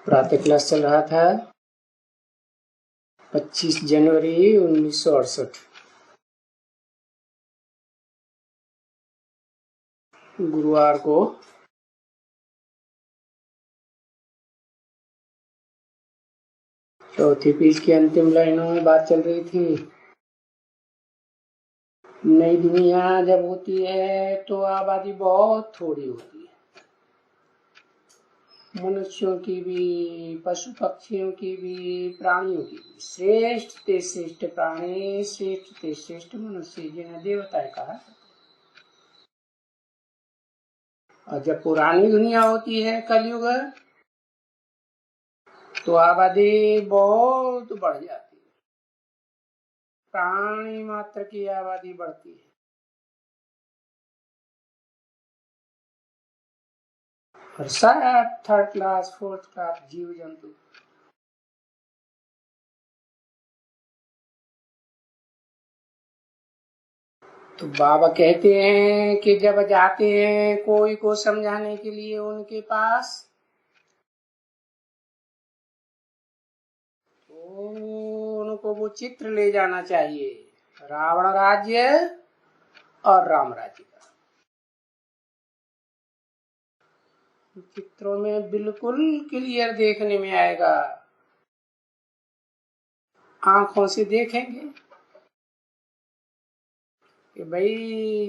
प्रातः क्लास चल रहा था 25 जनवरी 1968 गुरुवार को। चौथी पेज की अंतिम लाइनों में बात चल रही थी। नई दुनिया जब होती है तो आबादी बहुत थोड़ी होती है, मनुष्यों की भी, पशु पक्षियों की भी, प्राणियों की भी। श्रेष्ठ ते श्रेष्ठ प्राणी, श्रेष्ठ ते श्रेष्ठ मनुष्य, जिन्हें देवताएं कहा। और जब पुरानी दुनिया होती है, कलयुग, तो आबादी बहुत बढ़ जाती है, प्राणी मात्र की आबादी बढ़ती है। और सब थर्ड क्लास फोर्थ क्लास जीव जंतु। तो बाबा कहते हैं कि जब जाते हैं कोई को समझाने के लिए उनके पास, तो उनको वो चित्र ले जाना चाहिए, रावण राज्य और राम राज्य का। चित्रों में बिल्कुल क्लियर देखने में आएगा, आंखों से देखेंगे कि भाई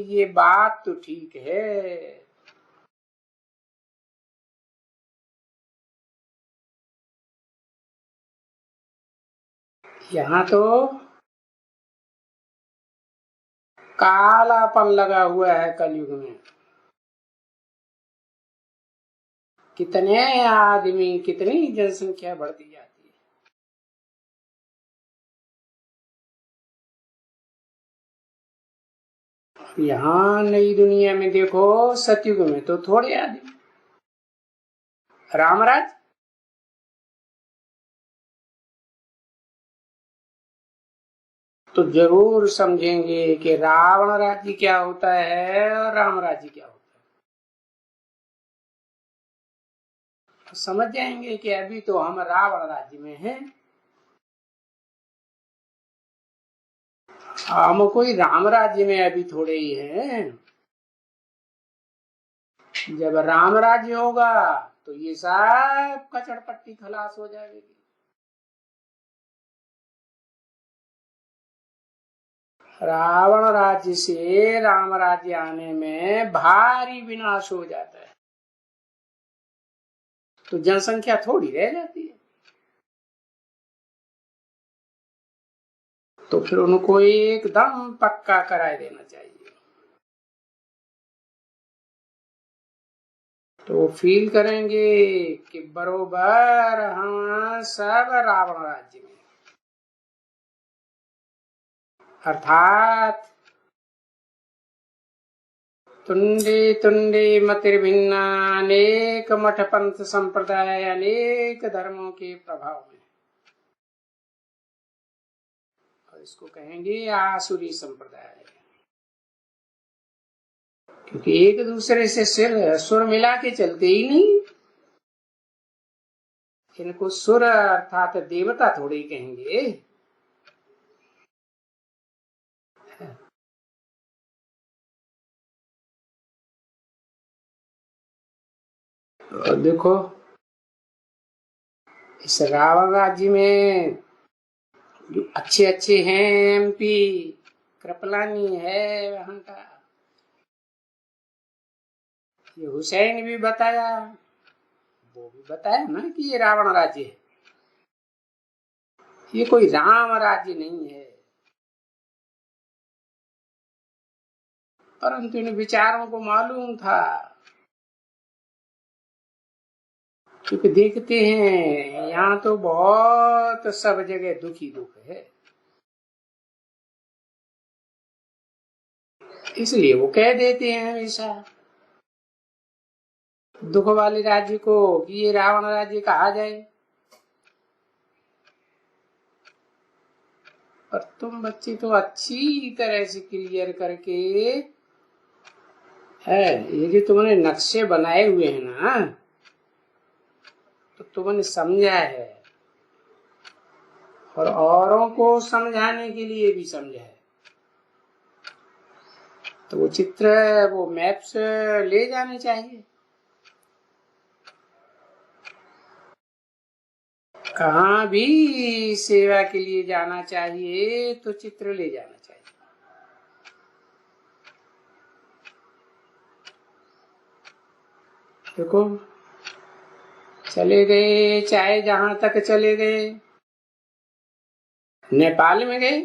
ये बात तो ठीक है। यहाँ तो कालापन लगा हुआ है कलयुग में। कितने आदमी, कितनी जनसंख्या बढ़ती जाती है। यहाँ नई दुनिया में देखो, सतयुग में तो थोड़े आदमी। रामराज तो जरूर समझेंगे कि रावण राज्य क्या होता है और राम राज्य क्या होता है। तो समझ जाएंगे कि अभी तो हम रावण राज्य में हैं, हम कोई राम राज्य में अभी थोड़े ही हैं। जब राम राज्य होगा तो ये सब कचड़पट्टी खलास हो जाएगी। रावण राज्य से राम राज्य आने में भारी विनाश हो जाता है, तो जनसंख्या थोड़ी रह जाती है। तो फिर उनको एकदम पक्का कराए देना चाहिए, तो फील करेंगे कि बरोबर हम सब रावण राज्य में, अर्थात तुंडे तुंडे मतिर्भिन्ना, अनेक मठ पंथ संप्रदाय, अनेक धर्मों के प्रभाव में। और इसको कहेंगे आसुरी संप्रदाय, क्योंकि एक दूसरे से सुर मिला के चलते ही नहीं। इनको सुर अर्थात देवता थोड़ी कहेंगे। और देखो इस रावण राज्य में जो अच्छे अच्छे हैं, एमपी कृपलानी है वहां का, ये हुसैन भी बताया, वो भी बताया ना कि ये रावण राज्य है, ये कोई राम राज्य नहीं है। परंतु इन विचारों को मालूम था, क्योंकि देखते हैं यहाँ तो बहुत सब जगह दुखी दुख है, इसलिए वो कह देते हैं हमेशा दुख वाले राज्य को कि ये रावण राज्य कहा जाए। पर तुम बच्चे तो अच्छी तरह से क्लियर करके है, ये जो तुमने नक्शे बनाए हुए हैं ना, तो तुमने समझा है और औरों को समझाने के लिए भी समझा है। तो वो चित्र, वो मैप्स ले जाने चाहिए। कहाँ भी सेवा के लिए जाना चाहिए तो चित्र ले जाना चाहिए। देखो, चले गए, चाहे जहां तक चले गए, नेपाल में गए,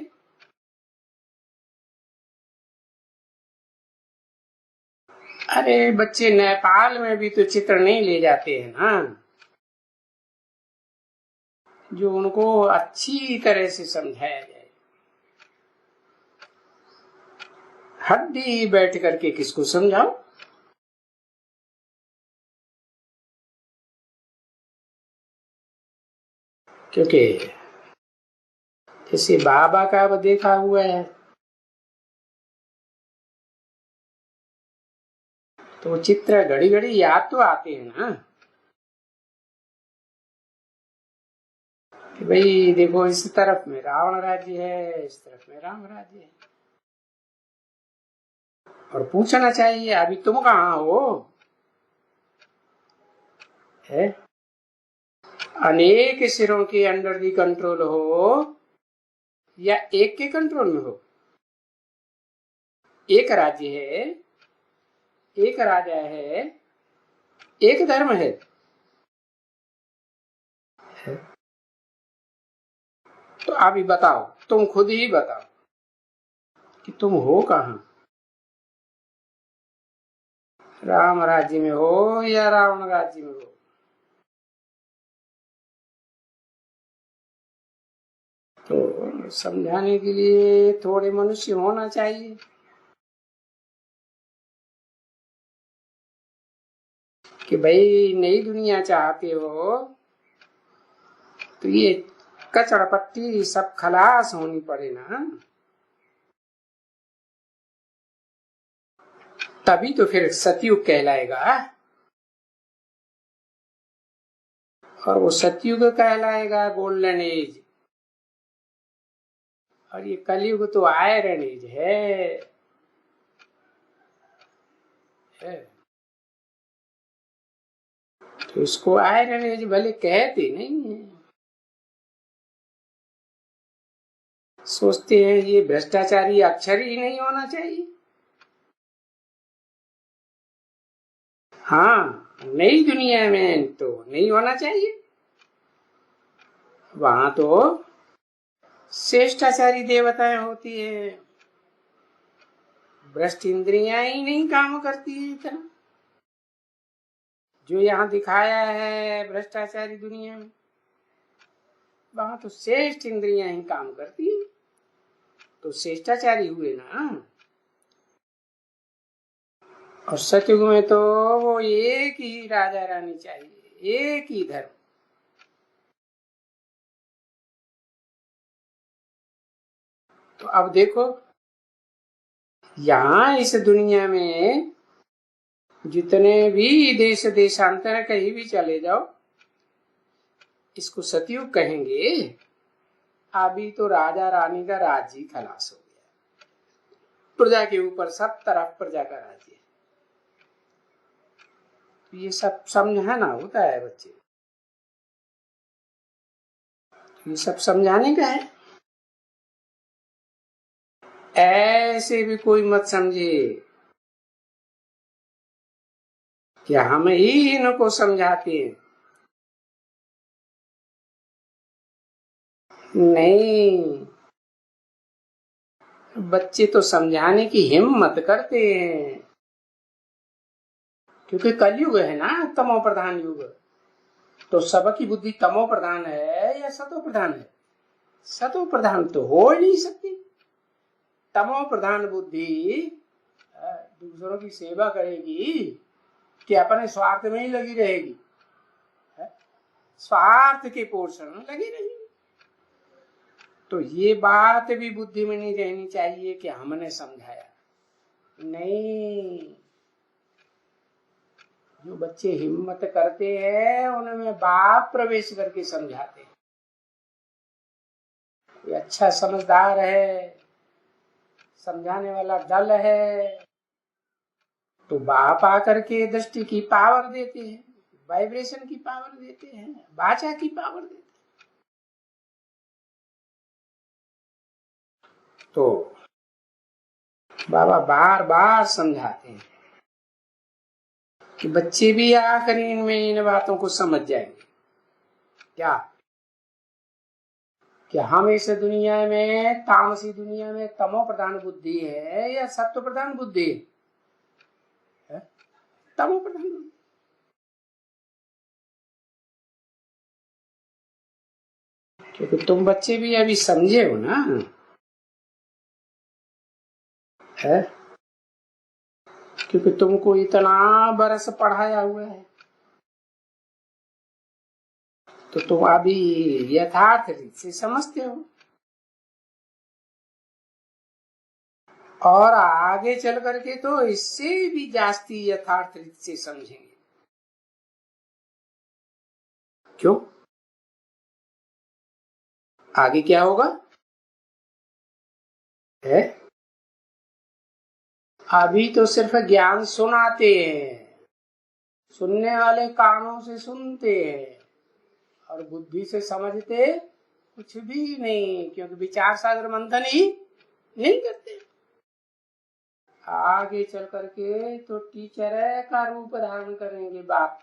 अरे बच्चे नेपाल में भी तो चित्र नहीं ले जाते हैं ना, जो उनको अच्छी तरह से समझाया जाए। हड्डी बैठ करके किसको समझाओ? क्योंकि जैसे बाबा का अब देखा हुआ है, तो चित्र घड़ी घड़ी याद तो आते हैं ना कि भाई देखो, इस तरफ में रावण राज्य है, इस तरफ में राम राज्य है। और पूछना चाहिए, अभी तुम कहाँ हो? है अनेक सिरों के अंडर भी कंट्रोल हो या एक के कंट्रोल में हो? एक राज्य है, एक राजा है, एक धर्म है। तो अभी बताओ, तुम खुद ही बताओ कि तुम हो कहाँ? राम राज्य में हो या रावण राज्य में हो? तो समझाने के लिए थोड़े मनुष्य होना चाहिए। कि भाई नई दुनिया चाहते हो तो ये कचड़पट्टी सब खलास होनी पड़े ना, तभी तो फिर सतयुग कहलाएगा। और वो सतयुग कहलाएगा गोल्डन एज, और ये कलयुग तो आयरन एज है। तो इसको आयरन एज भले कहते नहीं है, सोचते हैं ये भ्रष्टाचारी अक्षर ही नहीं होना चाहिए। हाँ, नई दुनिया में तो नहीं होना चाहिए, वहां तो श्रेष्ठाचारी देवताएं होती है, भ्रष्ट इंद्रियां ही नहीं काम करती है इतना जो यहाँ दिखाया है भ्रष्टाचारी दुनिया में। वहां तो श्रेष्ठ इंद्रियां ही काम करती है, तो श्रेष्ठाचारी हुए ना। और सतयुग में तो वो एक ही राजा रानी चाहिए, एक ही धर्म। तो अब देखो, यहाँ इस दुनिया में जितने भी देश देशांतर कहीं भी चले जाओ, इसको सतयुग कहेंगे। अभी तो राजा रानी का राज्य खलास हो गया, प्रजा के ऊपर सब तरफ प्रजा का राज्य। ये सब समझाना होता है बच्चे, ये सब समझाने का है। ऐसे भी कोई मत समझे कि हम ही इनको समझाते हैं, नहीं। बच्चे तो समझाने की हिम्मत करते हैं, क्योंकि कलयुग है ना, तमो प्रधान युग। तो सबकी बुद्धि तमो प्रधान है या सतो प्रधान है? सतो प्रधान तो हो ही नहीं सकती। तमो प्रधान बुद्धि दूसरों की सेवा करेगी कि अपने स्वार्थ में ही लगी रहेगी? स्वार्थ के पोषण लगी रहेगी। तो ये बात भी बुद्धि में नहीं रहनी चाहिए कि हमने समझाया, नहीं। जो बच्चे हिम्मत करते हैं उनमें बाप प्रवेश करके समझाते हैं। ये अच्छा समझदार है, समझाने वाला दल है, तो बाप आकर के दृष्टि की पावर देते हैं, वाइब्रेशन की पावर देते हैं, वाचा की पावर देते हैं। तो बाबा बार बार समझाते हैं कि बच्चे भी आकर इनमें इन बातों को समझ जाएंगे। क्या कि हम इस दुनिया में, तामसी दुनिया में तमो प्रधान बुद्धि है या सत्व प्रधान बुद्धि है? तमो प्रधान बुद्धि। क्योंकि तुम बच्चे भी अभी समझे हो ना, है? क्योंकि तुमको इतना बरस पढ़ाया हुआ है, तो तुम अभी यथार्थ रीत से समझते हो, और आगे चल करके तो इससे भी जास्ती यथार्थ रीत से समझेंगे। क्यों? आगे क्या होगा है? अभी तो सिर्फ ज्ञान सुनाते हैं, सुनने वाले कानों से सुनते हैं और बुद्धि से समझते कुछ भी नहीं, क्योंकि विचार सागर मंथन ही नहीं करते। आगे चल करके तो टीचर का रूप धारण करेंगे बाप,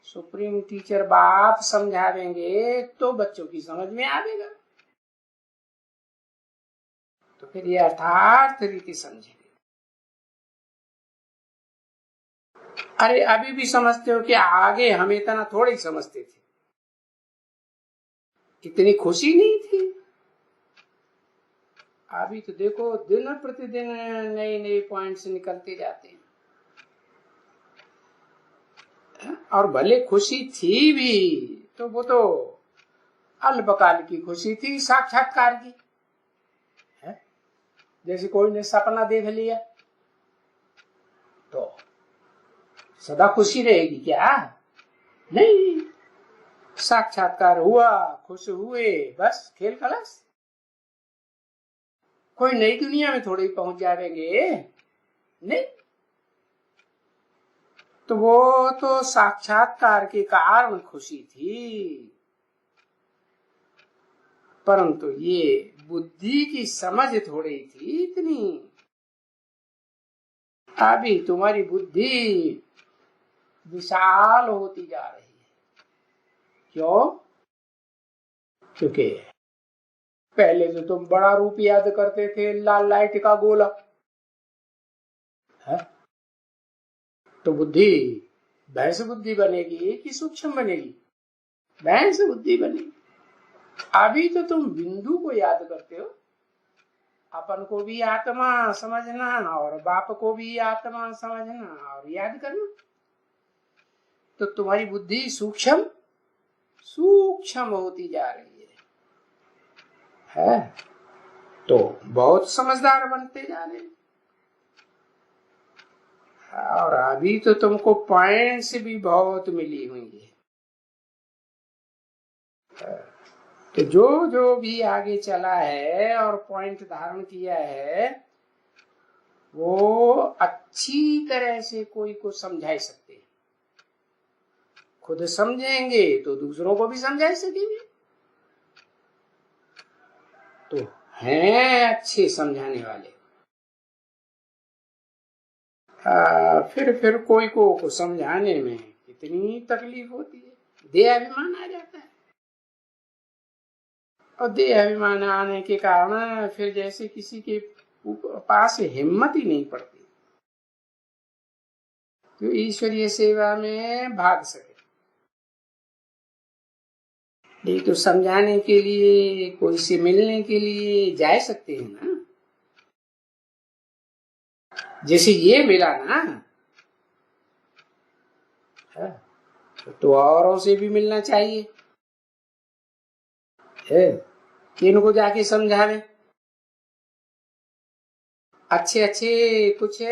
सुप्रीम टीचर बाप समझावेंगे तो बच्चों की समझ में आएगा, तो फिर ये यथार्थ रीति समझेंगे। अरे अभी भी समझते हो कि आगे हम इतना थोड़ी समझते थे, इतनी खुशी नहीं थी। अभी तो देखो दिन प्रतिदिन नए नए पॉइंट्स निकलते जाते हैं, और भले खुशी थी भी तो वो तो अल्पकाल की खुशी थी, साक्षात्कार की है। जैसे कोई ने सपना देख लिया तो सदा खुशी रहेगी क्या? नहीं, साक्षात्कार हुआ, खुश हुए, बस खेल खलास। कोई नई दुनिया में थोड़ी पहुंच जाएंगे, नहीं। तो वो तो साक्षात्कार के कारण खुशी थी, परंतु ये बुद्धि की समझ थोड़ी थी इतनी। अभी तुम्हारी बुद्धि विशाल होती जा रही है। क्यों? क्योंकि पहले तो तुम बड़ा रूप याद करते थे, लाल लाइट का गोला है? तो बुद्धि भैंस बुद्धि बनेगी कि सूक्ष्म बनेगी? भैंस बुद्धि बनेगी। अभी तो तुम बिंदु को याद करते हो, अपन को भी आत्मा समझना और बाप को भी आत्मा समझना और याद करना, तो तुम्हारी बुद्धि सूक्ष्म सूक्ष्म होती जा रही है? तो बहुत समझदार बनते जा रहे हैं। और अभी तो तुमको पॉइंट्स भी बहुत मिली हुई है, तो जो जो भी आगे चला है और पॉइंट धारण किया है वो अच्छी तरह से कोई को समझा सकते हैं। खुद समझेंगे तो दूसरों को भी समझा सकेंगे। तो हैं अच्छे समझाने वाले। फिर कोई को समझाने में कितनी तकलीफ होती है, देह अभिमान आ जाता है, और देह अभिमान आने के कारण फिर जैसे किसी के पास हिम्मत ही नहीं पड़ती तो ईश्वरीय सेवा में भाग सके। नहीं तो समझाने के लिए, कोई से मिलने के लिए जा सकते हैं ना, जैसे ये मिला ना, तो औरों से भी मिलना चाहिए है कि इनको जाके समझावे। अच्छे अच्छे कुछ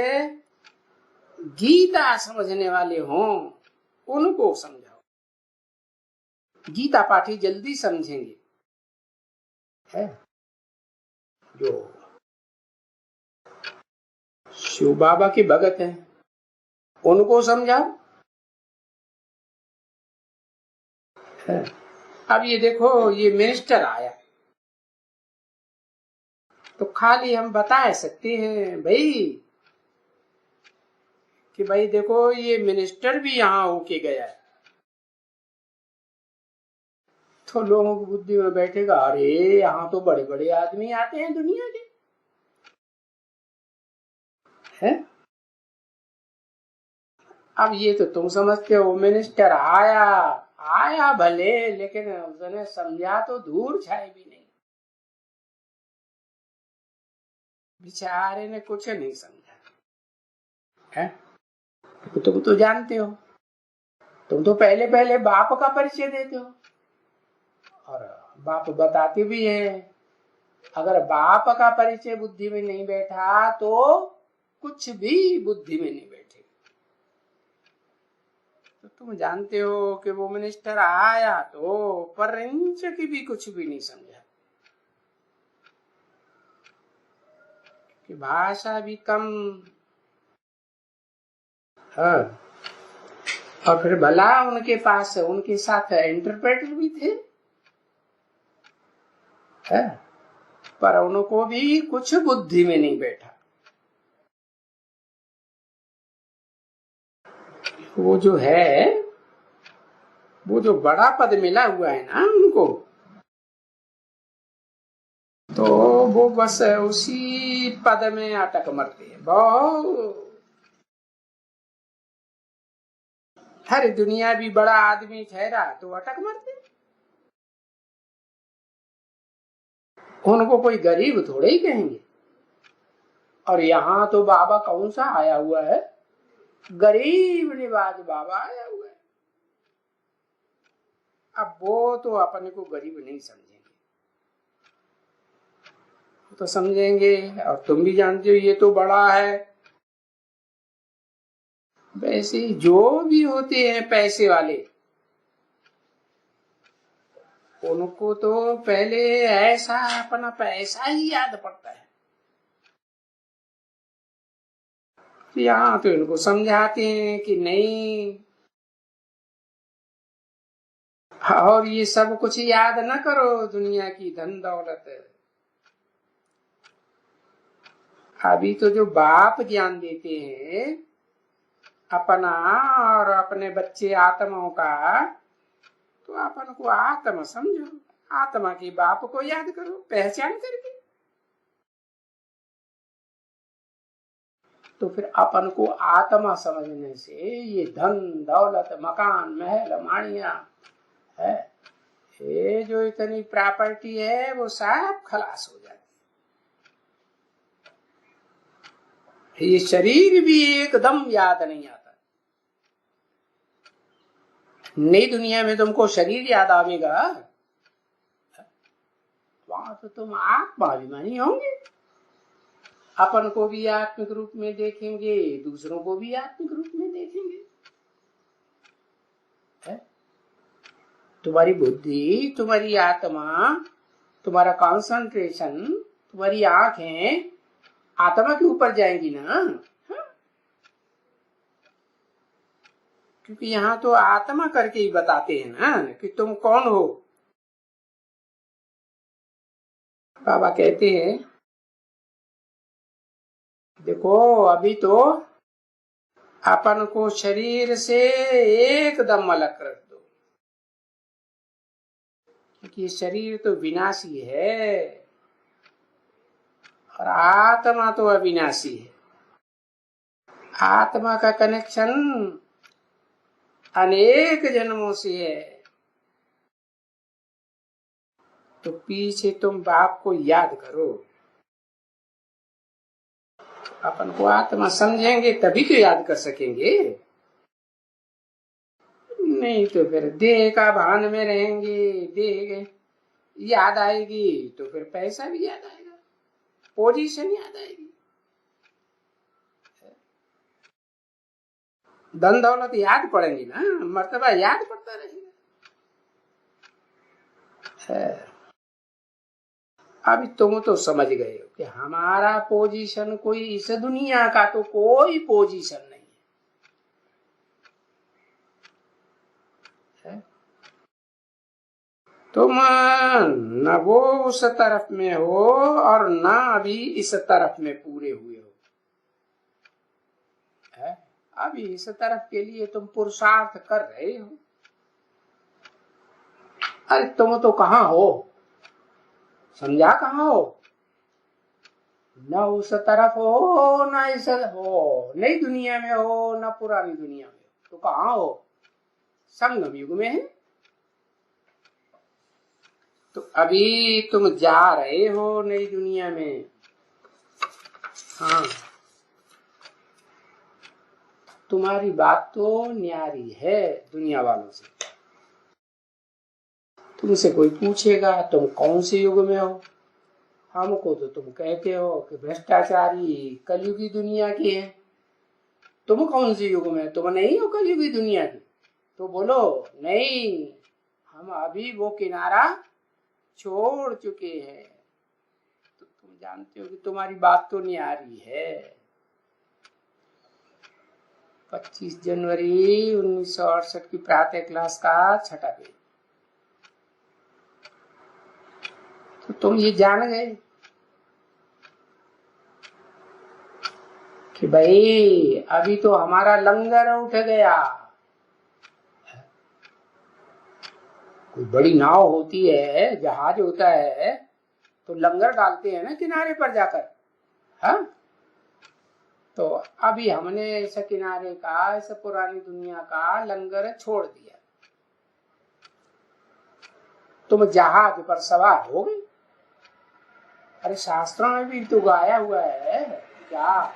गीता समझने वाले हों उनको समझाओ। गीता पाठी जल्दी समझेंगे। है जो शिव बाबा के भगत हैं उनको समझाओ। है। अब ये देखो, ये मिनिस्टर आया तो खाली हम बता सकते हैं भाई कि भाई देखो ये मिनिस्टर भी यहाँ होके गया है, तो लोगों की बुद्धि में बैठेगा अरे यहाँ तो बड़े बड़े आदमी आते हैं दुनिया के। है अब ये तो तुम समझते हो मिनिस्टर आया आया भले, लेकिन उसने समझा तो दूर छाए भी नहीं, बेचारे ने कुछ नहीं समझा। है तुम तो जानते हो, तुम तो पहले पहले बाप का परिचय देते हो और बाप बताते भी हैं। अगर बाप का परिचय बुद्धि में नहीं बैठा तो कुछ भी बुद्धि में नहीं बैठे। तो तुम जानते हो कि वो मिनिस्टर आया तो पर इंच की भी कुछ भी नहीं समझा, कि भाषा भी कम। हाँ और फिर भला उनके पास उनके साथ इंटरप्रेटर भी थे। है पर उनको भी कुछ बुद्धि में नहीं बैठा। वो जो है, वो जो बड़ा पद मिला हुआ है ना उनको, तो वो बस उसी पद में अटक मरते हैं। बहुत हर दुनिया भी बड़ा आदमी ठहरा तो अटक मरते। उनको कोई गरीब थोड़े ही कहेंगे। और यहाँ तो बाबा कौन सा आया हुआ है, गरीब निवाज बाबा आया हुआ है। अब वो तो अपने को गरीब नहीं समझेंगे, तो समझेंगे और तुम भी जानते हो ये तो बड़ा है। वैसे जो भी होते हैं पैसे वाले, उनको तो पहले ऐसा अपना पैसा ही याद पड़ता है। यहाँ तो इनको समझाते हैं कि नहीं, और ये सब कुछ याद न करो, दुनिया की धन दौलत। अभी तो जो बाप ज्ञान देते हैं अपना और अपने बच्चे आत्माओं का, तो अपन को आत्मा समझो, आत्मा की बाप को याद करो पहचान करके। तो फिर अपन को आत्मा समझने से ये धन दौलत मकान महल माणिया है, ये जो इतनी प्रॉपर्टी है वो सब खलास हो जाती है। ये शरीर भी एकदम याद नहीं आता। नई दुनिया में तुमको शरीर याद आवेगा, वहां तो तुम आत्माभिमानी होंगे। अपन को भी आत्मिक रूप में देखेंगे, दूसरों को भी आत्मिक रूप में देखेंगे। है? तुम्हारी बुद्धि, तुम्हारी आत्मा, तुम्हारा कंसंट्रेशन, तुम्हारी आंखें आत्मा के ऊपर जाएंगी ना। हाँ? क्योंकि यहाँ तो आत्मा करके ही बताते हैं ना कि तुम कौन हो। बाबा कहते हैं देखो अभी तो अपन को शरीर से एकदम अलग कर दो, क्योंकि ये शरीर तो विनाशी है और आत्मा तो अविनाशी है। आत्मा का कनेक्शन अनेक जन्मों से है। तो पीछे तुम बाप को याद करो। अपन को आत्मा समझेंगे तभी तो याद कर सकेंगे, नहीं तो फिर देह का भान में रहेंगे, देह याद आएगी तो फिर पैसा भी याद आएगा, पोजीशन याद आएगी। धन दौलत याद पड़ेंगी ना, मर्तबा याद पड़ता रहेगा। अभी तुम तो समझ गए हो कि हमारा पोजीशन कोई इस दुनिया का तो कोई पोजीशन नहीं है। तुम न वो उस तरफ में हो और न अभी इस तरफ में पूरे हुए हो। अभी इस तरफ के लिए तुम पुरुषार्थ कर रहे हो। अरे तुम तो कहाँ हो, समझा, कहाँ हो? न उस तरफ हो न इस हो, नई दुनिया में हो न पुरानी दुनिया में हो, तो कहाँ हो? संगम युग में है। तो अभी तुम जा रहे हो नई दुनिया में। हाँ, तुम्हारी बात तो न्यारी है दुनिया वालों से। तुमसे कोई पूछेगा तुम कौन से युग में हो, हमको तो तुम कहते हो कि भ्रष्टाचारी कलयुगी दुनिया की है। तुम कौन से युग में, तुम नहीं हो कलयुगी दुनिया की? तो बोलो नहीं, हम अभी वो किनारा छोड़ चुके हैं। तो तुम जानते हो कि तुम्हारी बात तो न्यारी है। 25 जनवरी 1968 की प्रातः क्लास का 6ठा पेज। तो तुम ये जान गए कि भाई अभी तो हमारा लंगर उठ गया। कोई बड़ी नाव होती है, जहाज होता है, तो लंगर डालते हैं ना किनारे पर जाकर। हाँ, तो अभी हमने इस किनारे का, इस पुरानी दुनिया का लंगर छोड़ दिया। तुम जहाज पर सवार हो गई। अरे शास्त्रों में भी तो गाया हुआ है क्या,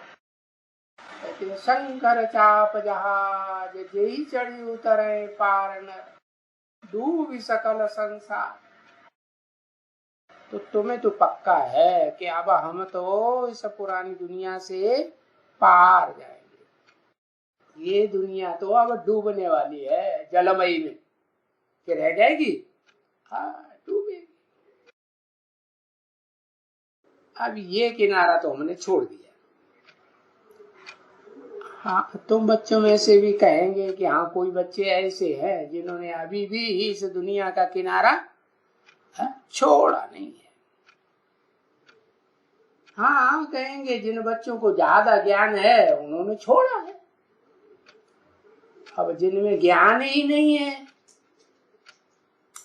शंकर चाप जहाज जेई चढ़ी उतरे पार न डूब सकल संसार। तो तुम्हें तो पक्का है कि अब हम तो इस पुरानी दुनिया से पार जाएंगे। ये दुनिया तो अब डूबने वाली है जलमयी में, कि रह जाएगी? हाँ, डूबेगी। अब ये किनारा तो हमने छोड़ दिया। हाँ, तुम बच्चों में से भी कहेंगे कि हाँ कोई बच्चे ऐसे हैं जिन्होंने अभी भी इस दुनिया का किनारा छोड़ा नहीं है। हाँ, कहेंगे जिन बच्चों को ज्यादा ज्ञान है उन्होंने छोड़ा है। अब जिनमें ज्ञान ही नहीं है,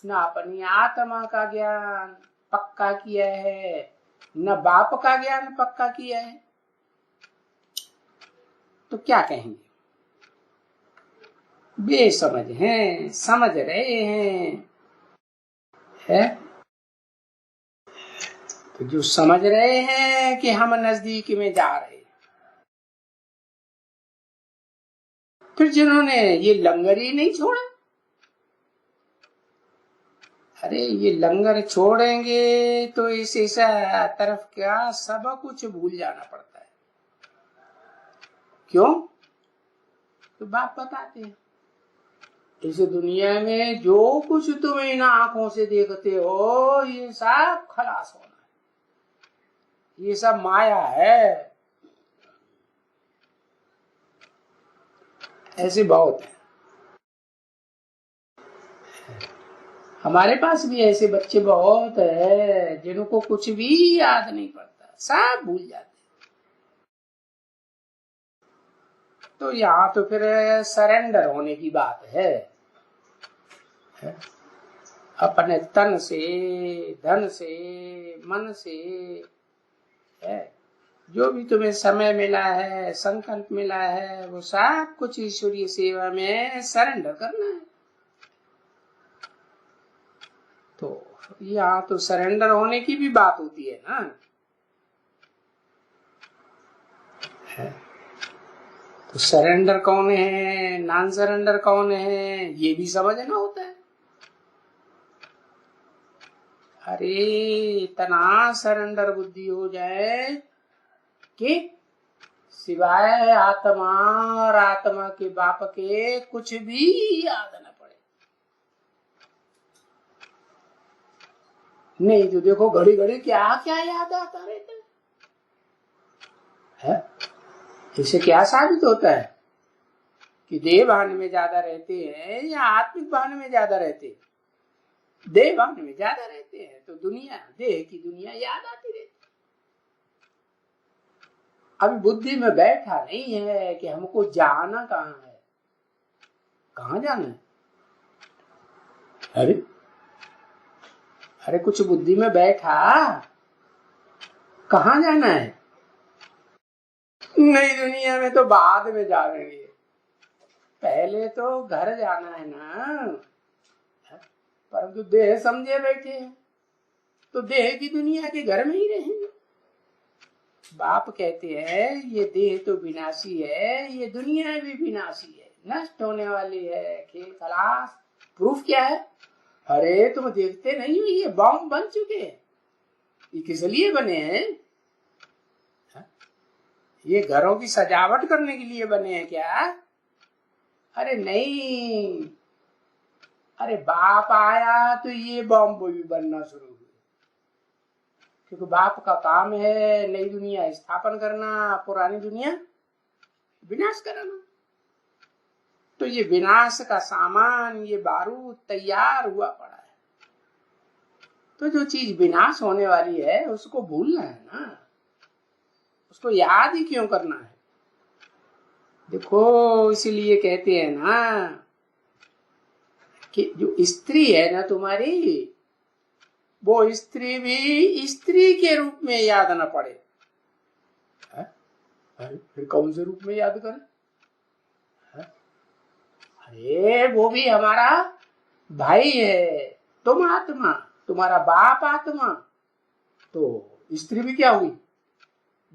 न अपनी आत्मा का ज्ञान पक्का किया है, न बाप का ज्ञान पक्का किया है, तो क्या कहेंगे? बेसमझ हैं, समझ रहे हैं, है? तो जो समझ रहे हैं कि हम नजदीक में जा रहे हैं, फिर जिन्होंने ये लंगर ही नहीं छोड़ा, अरे ये लंगर छोड़ेंगे तो इस तरफ क्या सब कुछ भूल जाना पड़ता है। क्यों? तो बाप बताते हैं इस दुनिया में जो कुछ तुम इन आंखों से देखते हो ये सब खलास होना है, ये सब माया है। ऐसे बहुत है। हमारे पास भी ऐसे बच्चे बहुत है जिनको कुछ भी याद नहीं पड़ता, सब भूल जाते। तो यहाँ तो फिर सरेंडर होने की बात है। अपने तन से, धन से, मन से, है जो भी तुम्हें समय मिला है, संकल्प मिला है, वो सब कुछ ईश्वरीय सेवा में सरेंडर करना है। तो यहाँ तो सरेंडर होने की भी बात होती है ना, है? तो सरेंडर कौन है, नॉन सरेंडर कौन है, ये भी समझना होता है। अरे इतना सरेंडर बुद्धि हो जाए कि सिवाय आत्मा और आत्मा के बाप के कुछ भी याद न पड़े। नहीं तो देखो घड़ी घड़ी क्या क्या याद आता रहता है? इससे क्या साबित होता है कि देह भान में ज्यादा रहते हैं या आत्मिक भान में ज्यादा रहते हैं? देह भान में ज्यादा रहते हैं तो दुनिया, देह की दुनिया याद आती रहती। अभी बुद्धि में बैठा नहीं है कि हमको जाना कहाँ है, कहाँ जाना है। अरे कुछ बुद्धि में बैठा, कहाँ जाना है? नई दुनिया में तो बाद में जाएंगे, पहले तो घर जाना है ना। परंतु देह समझे बैठे हैं तो देह की दुनिया के घर में ही रहेंगे। बाप कहते हैं ये देह तो विनाशी है, ये दुनिया भी विनाशी है, नष्ट होने वाली है, खेल खलास। प्रूफ क्या है? अरे तुम देखते नहीं हो ये बॉम्ब बन चुके हैं, ये किस लिए बने हैं? ये घरों की सजावट करने के लिए बने हैं क्या? अरे नहीं, अरे बाप आया तो ये बॉम्ब भी बनना शुरू हुए, क्योंकि बाप का काम है नई दुनिया स्थापन करना, पुरानी दुनिया विनाश कराना। तो ये विनाश का सामान, ये बारूद तैयार हुआ पड़ा है। तो जो चीज विनाश होने वाली है उसको भूलना है ना, उसको याद ही क्यों करना है? देखो इसीलिए कहते हैं ना कि जो स्त्री है ना तुम्हारी, वो स्त्री भी स्त्री के रूप में याद ना पड़े। अरे फिर कौन से रूप में याद करे? अरे वो भी हमारा भाई है, तुम आत्मा, तुम्हारा बाप आत्मा, तो स्त्री भी क्या हुई?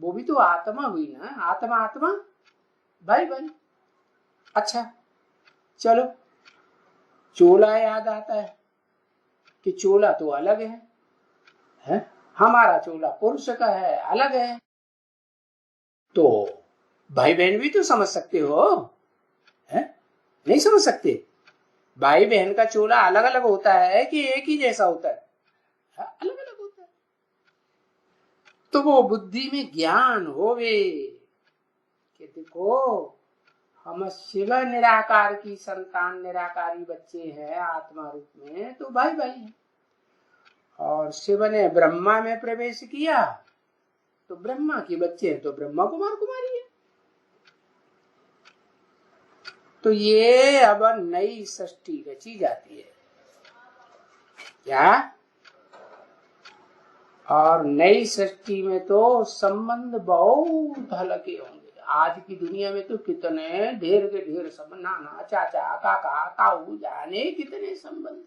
वो भी तो आत्मा हुई ना। आत्मा आत्मा, भाई भाई। अच्छा चलो, चोला याद आता है कि चोला तो अलग है? हमारा चोला पुरुष का है, अलग है। तो भाई बहन भी तो समझ सकते हो, है? नहीं समझ सकते? भाई बहन का चोला अलग अलग होता है कि एक ही जैसा होता है? अलग अलग होता है। तो वो बुद्धि में ज्ञान होवे कि देखो हम शिव निराकार की संतान, निराकारी बच्चे हैं आत्मा रूप में, तो भाई भाई हैं। और शिव ने ब्रह्मा में प्रवेश किया तो ब्रह्मा के बच्चे हैं, तो ब्रह्मा कुमार कुमारी है। तो ये अब नई सृष्टि रची जाती है क्या? और नई सृष्टि में तो संबंध बहुत हल्के होंगे। आज की दुनिया में तो कितने ढेर के ढेर संबंध, नाना चाचा काका ताऊ जाने कितने संबंध।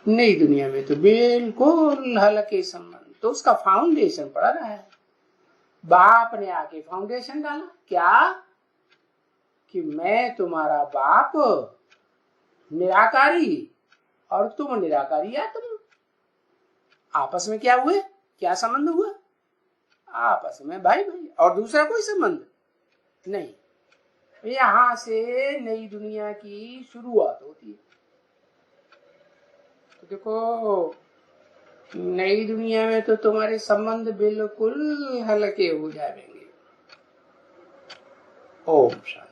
नई दुनिया में तो बिल्कुल हल्के संबंध। तो उसका फाउंडेशन पड़ रहा है। बाप ने आके फाउंडेशन डाला क्या? कि मैं तुम्हारा बाप निराकारी और तुम निराकारी आत्मा। आपस में क्या हुए? क्या संबंध हुआ? आपस में भाई भाई, और दूसरा कोई संबंध नहीं। यहां से नई दुनिया की शुरुआत होती है। तो देखो नई दुनिया में तो तुम्हारे संबंध बिल्कुल हल्के हो जाएंगे। ओम शांति।